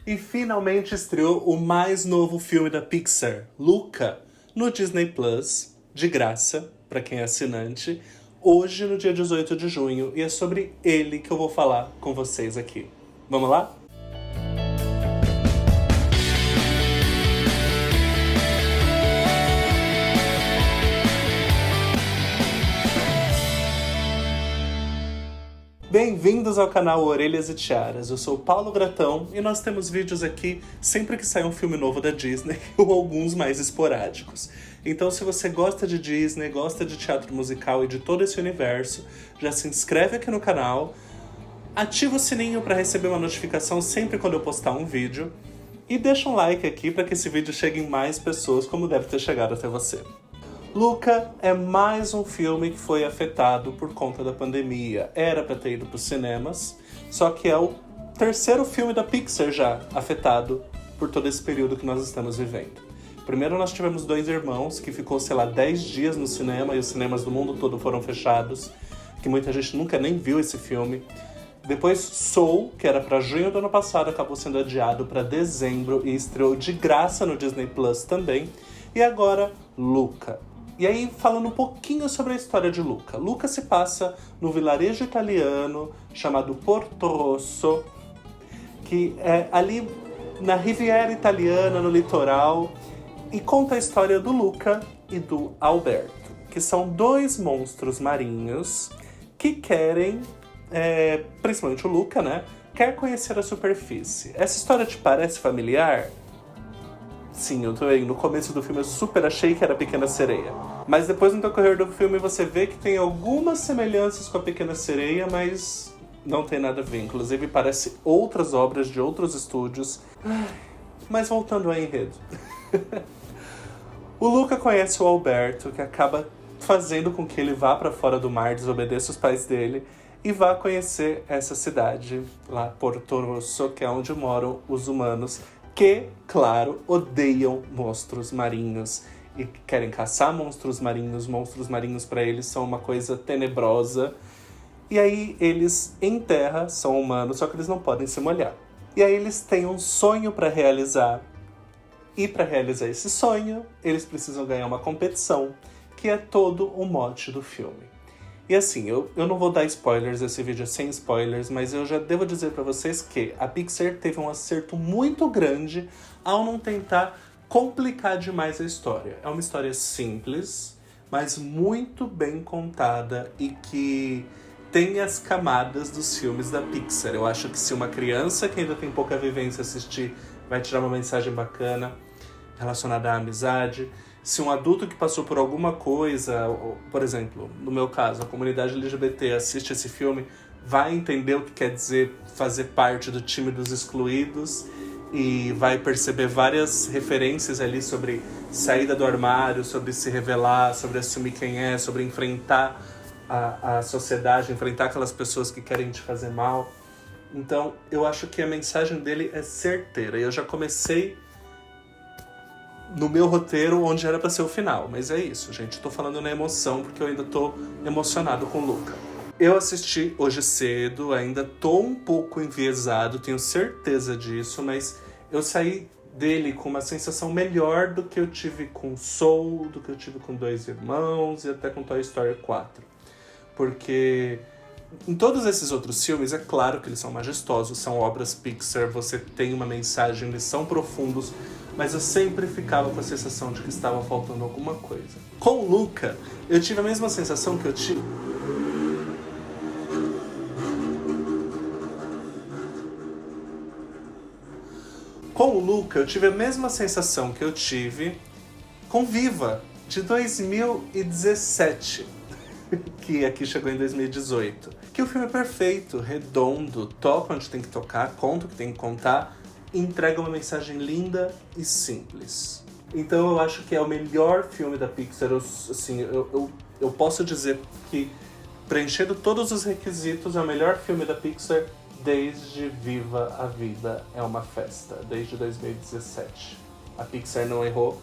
E finalmente estreou o mais novo filme da Pixar, Luca, no Disney Plus, de graça, para quem é assinante, hoje no dia 18 de junho. E é sobre ele que eu vou falar com vocês aqui. Vamos lá? Bem-vindos ao canal Orelhas e Tiaras, eu sou o Paulo Gratão e nós temos vídeos aqui sempre que sai um filme novo da Disney ou alguns mais esporádicos. Então se você gosta de Disney, gosta de teatro musical e de todo esse universo, já se inscreve aqui no canal, ativa o sininho para receber uma notificação sempre quando eu postar um vídeo e deixa um like aqui para que esse vídeo chegue em mais pessoas como deve ter chegado até você. Luca é mais um filme que foi afetado por conta da pandemia. Era para ter ido para os cinemas, só que é o terceiro filme da Pixar já afetado por todo esse período que nós estamos vivendo. Primeiro nós tivemos Dois Irmãos, que ficou, 10 dias no cinema e os cinemas do mundo todo foram fechados, que muita gente nunca nem viu esse filme. Depois Soul, que era para junho do ano passado, acabou sendo adiado para dezembro e estreou de graça no Disney Plus também. E agora, Luca. E aí, falando um pouquinho sobre a história de Luca. Luca se passa no vilarejo italiano chamado Porto Rosso, que é ali na Riviera Italiana, no litoral, e conta a história do Luca e do Alberto, que são dois monstros marinhos que querem, principalmente o Luca, né, quer conhecer a superfície. Essa história te parece familiar? Sim, eu também. No começo do filme eu super achei que era a Pequena Sereia. Mas depois, no decorrer do filme, você vê que tem algumas semelhanças com a Pequena Sereia, mas não tem nada a ver. Inclusive, parece outras obras de outros estúdios. Mas voltando ao enredo. O Luca conhece o Alberto, que acaba fazendo com que ele vá para fora do mar, desobedeça os pais dele, e vá conhecer essa cidade, lá, Porto Rosso, que é onde moram os humanos, que, claro, odeiam monstros marinhos e querem caçar monstros marinhos. Monstros marinhos para eles são uma coisa tenebrosa. E aí eles, em terra, são humanos, só que eles não podem se molhar. E aí eles têm um sonho para realizar. E para realizar esse sonho, eles precisam ganhar uma competição, que é todo o mote do filme. E assim, eu não vou dar spoilers, esse vídeo é sem spoilers, mas eu já devo dizer pra vocês que a Pixar teve um acerto muito grande ao não tentar complicar demais a história. É uma história simples, mas muito bem contada e que tem as camadas dos filmes da Pixar. Eu acho que se uma criança que ainda tem pouca vivência assistir, vai tirar uma mensagem bacana relacionada à amizade. Se um adulto que passou por alguma coisa, por exemplo, no meu caso, a comunidade LGBT assiste esse filme, vai entender o que quer dizer fazer parte do time dos excluídos e vai perceber várias referências ali sobre saída do armário, sobre se revelar, sobre assumir quem é, sobre enfrentar a sociedade, enfrentar aquelas pessoas que querem te fazer mal. Então, eu acho que a mensagem dele é certeira. E eu já comecei no meu roteiro onde era pra ser o final. Mas é isso, gente. Tô falando na emoção porque eu ainda tô emocionado com o Luca. Eu assisti hoje cedo, ainda tô um pouco enviesado, tenho certeza disso, mas eu saí dele com uma sensação melhor do que eu tive com Soul, do que eu tive com Dois Irmãos e até com Toy Story 4. Porque em todos esses outros filmes, é claro que eles são majestosos, são obras Pixar, você tem uma mensagem, eles são profundos, mas eu sempre ficava com a sensação de que estava faltando alguma coisa. Com o Luca, eu tive a mesma sensação que eu tive... Com o Luca, eu tive a mesma sensação que eu tive com Viva, de 2017. Que aqui chegou em 2018. Que o filme é perfeito, redondo, toca onde tem que tocar, conta o que tem que contar, e entrega uma mensagem linda e simples. Então eu acho que é o melhor filme da Pixar. Eu posso dizer que, preenchendo todos os requisitos, é o melhor filme da Pixar desde Viva a Vida é uma Festa, desde 2017. A Pixar não errou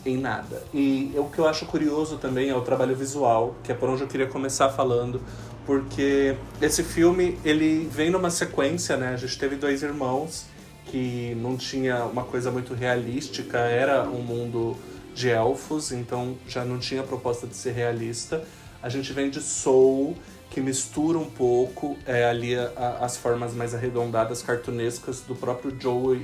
em nada. E o que eu acho curioso também é o trabalho visual, que é por onde eu queria começar falando, porque esse filme, ele vem numa sequência, né? A gente teve Dois Irmãos, que não tinha uma coisa muito realística, era um mundo de elfos, então já não tinha proposta de ser realista. A gente vem de Soul, que mistura um pouco ali as formas mais arredondadas, cartunescas do próprio Joe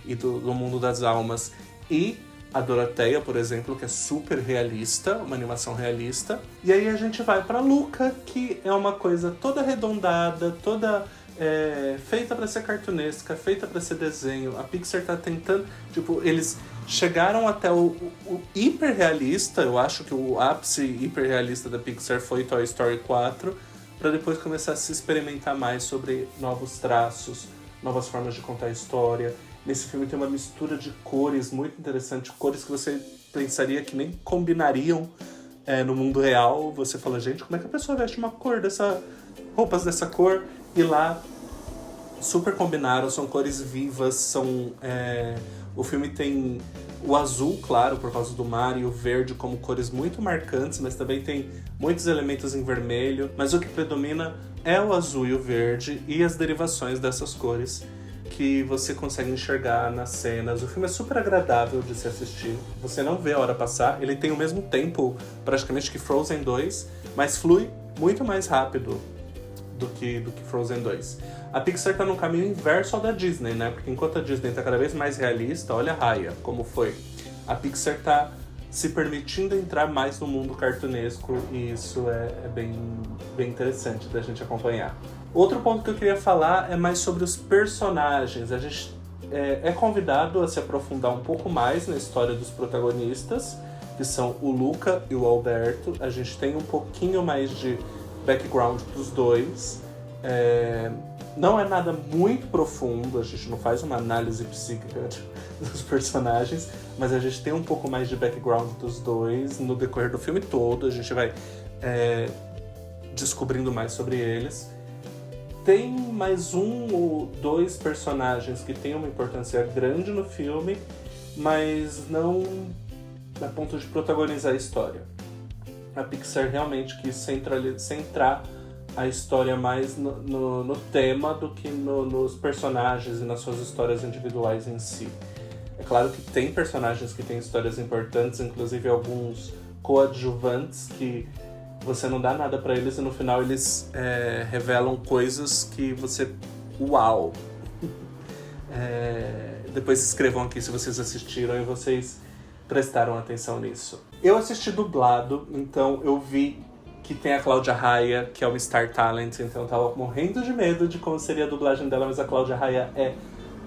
e do mundo das almas. E a Doroteia, por exemplo, que é super realista, uma animação realista. E aí a gente vai pra Luca, que é uma coisa toda arredondada, toda feita pra ser cartunesca, feita pra ser desenho. A Pixar tá tentando... Tipo, eles chegaram até o hiperrealista. Eu acho que o ápice hiperrealista da Pixar foi Toy Story 4, pra depois começar a se experimentar mais sobre novos traços, novas formas de contar a história. Nesse filme tem uma mistura de cores muito interessante, cores que você pensaria que nem combinariam no mundo real. Você fala, gente, como é que a pessoa veste roupas dessa cor? E lá super combinaram, são cores vivas, o filme tem o azul, claro, por causa do mar, e o verde como cores muito marcantes, mas também tem muitos elementos em vermelho. Mas o que predomina é o azul e o verde e as derivações dessas cores que você consegue enxergar nas cenas. O filme é super agradável de se assistir. Você não vê a hora passar. Ele tem o mesmo tempo, praticamente, que Frozen 2, mas flui muito mais rápido do que Frozen 2. A Pixar tá num caminho inverso ao da Disney, né? Porque enquanto a Disney tá cada vez mais realista, olha a Raya, como foi. A Pixar tá se permitindo entrar mais no mundo cartunesco, e isso é bem interessante da gente acompanhar. Outro ponto que eu queria falar é mais sobre os personagens. A gente é convidado a se aprofundar um pouco mais na história dos protagonistas, que são o Luca e o Alberto. A gente tem um pouquinho mais de background dos dois. Não é nada muito profundo, a gente não faz uma análise psíquica dos personagens, mas a gente tem um pouco mais de background dos dois no decorrer do filme todo. A gente vai descobrindo mais sobre eles. Tem mais um ou dois personagens que têm uma importância grande no filme, mas não a ponto de protagonizar a história. A Pixar realmente quis centrar a história mais no tema do que nos personagens e nas suas histórias individuais em si. É claro que tem personagens que têm histórias importantes, inclusive alguns coadjuvantes que você não dá nada pra eles e no final eles revelam coisas que você... Uau! Depois escrevam aqui se vocês assistiram e vocês prestaram atenção nisso. Eu assisti dublado, então eu vi que tem a Cláudia Raia, que é uma Star Talent, então eu tava morrendo de medo de como seria a dublagem dela, mas a Cláudia Raia é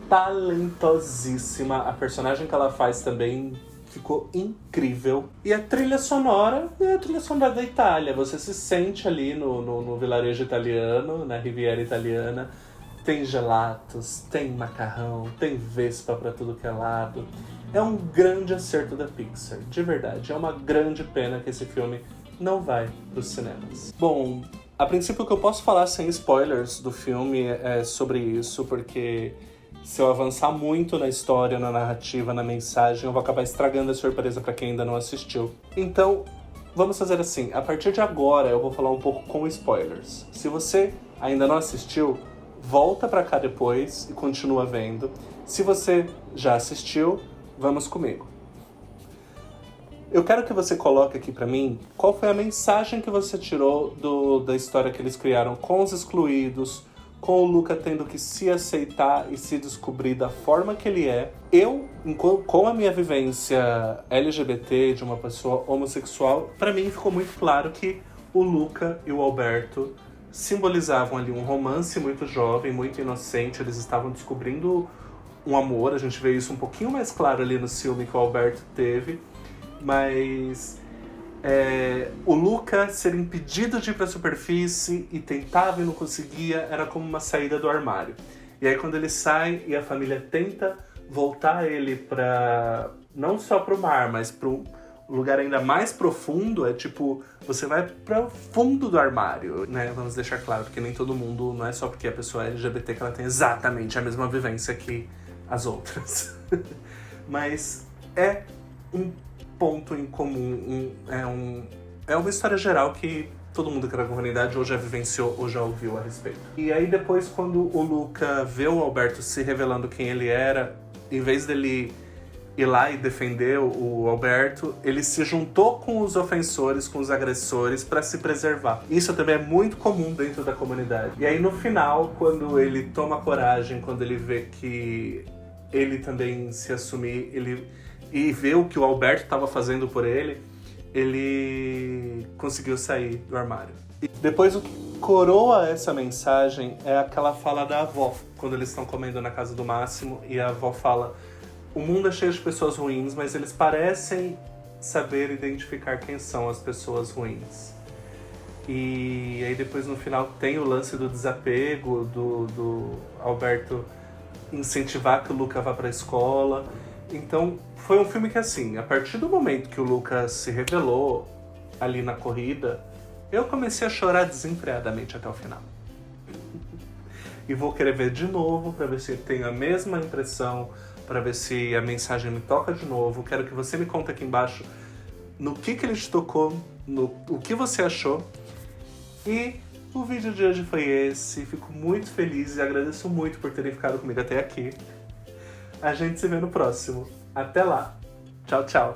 talentosíssima. A personagem que ela faz também ficou incrível. E a trilha sonora é a trilha sonora da Itália. Você se sente ali no vilarejo italiano, na Riviera Italiana. Tem gelatos, tem macarrão, tem vespa pra tudo que é lado. É um grande acerto da Pixar, de verdade. É uma grande pena que esse filme não vai pros cinemas. Bom, a princípio o que eu posso falar sem spoilers do filme é sobre isso, porque se eu avançar muito na história, na narrativa, na mensagem, eu vou acabar estragando a surpresa pra quem ainda não assistiu. Então, vamos fazer assim. A partir de agora, eu vou falar um pouco com spoilers. Se você ainda não assistiu, volta pra cá depois e continua vendo. Se você já assistiu, vamos comigo. Eu quero que você coloque aqui pra mim qual foi a mensagem que você tirou da história que eles criaram com os excluídos, com o Luca tendo que se aceitar e se descobrir da forma que ele é. Eu, com a minha vivência LGBT, de uma pessoa homossexual, pra mim ficou muito claro que o Luca e o Alberto simbolizavam ali um romance muito jovem, muito inocente. Eles estavam descobrindo um amor. A gente vê isso um pouquinho mais claro ali no filme que o Alberto teve. Mas o Luca ser impedido de ir pra superfície e tentava e não conseguia, era como uma saída do armário. E aí quando ele sai e a família tenta voltar ele pra... não só pro mar, mas pro lugar ainda mais profundo, é tipo, você vai pro fundo do armário, né? Vamos deixar claro, porque nem todo mundo, não é só porque a pessoa é LGBT que ela tem exatamente a mesma vivência que as outras. Mas é um ponto em comum, é uma história geral que todo mundo que era comunidade ou já vivenciou ou já ouviu a respeito. E aí depois, quando o Luca vê o Alberto se revelando quem ele era, em vez dele ir lá e defender o Alberto, ele se juntou com os ofensores, com os agressores, para se preservar. Isso também é muito comum dentro da comunidade. E aí no final, quando ele toma coragem, quando ele vê que ele também se assumir, e vê o que o Alberto estava fazendo por ele conseguiu sair do armário. E depois o que coroa essa mensagem é aquela fala da avó, quando eles estão comendo na casa do Máximo, e a avó fala: o mundo é cheio de pessoas ruins, mas eles parecem saber identificar quem são as pessoas ruins. E aí depois no final tem o lance do desapego, do Alberto incentivar que o Luca vá pra escola. Então foi um filme que, assim, a partir do momento que o Luca se revelou ali na corrida, eu comecei a chorar desenfreadamente até o final. E vou querer ver de novo pra ver se eu tenho a mesma impressão, para ver se a mensagem me toca de novo. Quero que você me conte aqui embaixo no que ele te tocou, o que você achou. E o vídeo de hoje foi esse. Fico muito feliz e agradeço muito por terem ficado comigo até aqui. A gente se vê no próximo. Até lá. Tchau, tchau.